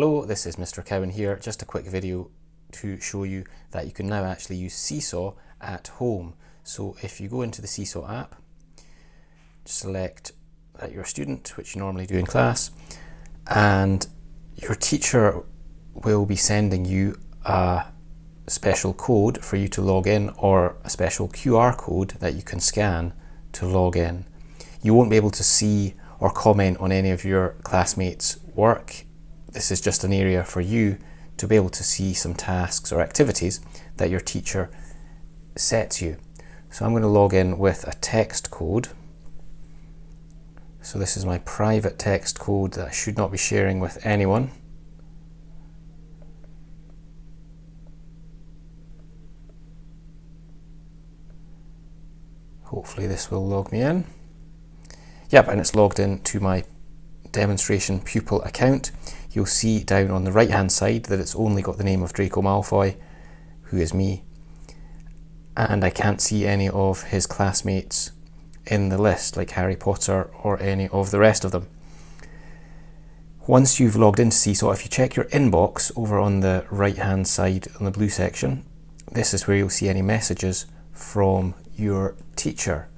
Hello, this is Mr. Cowan here. Just a quick video to show you that you can now actually use Seesaw at home. So if you go into the Seesaw app, select that you're a student, which you normally do in class, and your teacher will be sending you a special code for you to log in, or a special QR code that you can scan to log in. You won't be able to see or comment on any of your classmates' work. This is just an area for you to be able to see some tasks or activities that your teacher sets you. So I'm going to log in with a text code. So this is my private text code that I should not be sharing with anyone. Hopefully this will log me in. Yep, and it's logged in to my demonstration pupil account. You'll see down on the right hand side that it's only got the name of Draco Malfoy, who is me, and I can't see any of his classmates in the list, like Harry Potter or any of the rest of them. Once you've logged into Seesaw, if you check your inbox over on the right hand side on the blue section, this is where you'll see any messages from your teacher.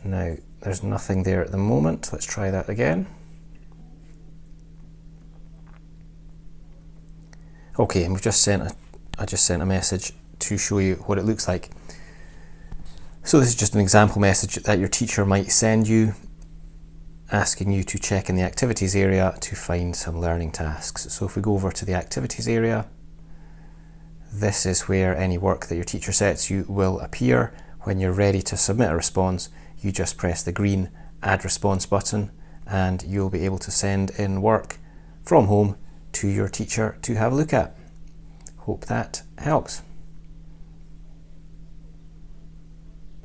Now, there's nothing there at the moment. Let's try that again. Okay, and I just sent a message to show you what it looks like. So this is just an example message that your teacher might send you, asking you to check in the activities area to find some learning tasks. So if we go over to the activities area, this is where any work that your teacher sets you will appear. When you're ready to submit a response, you just press the green Add Response button and you'll be able to send in work from home to your teacher to have a look at. Hope that helps.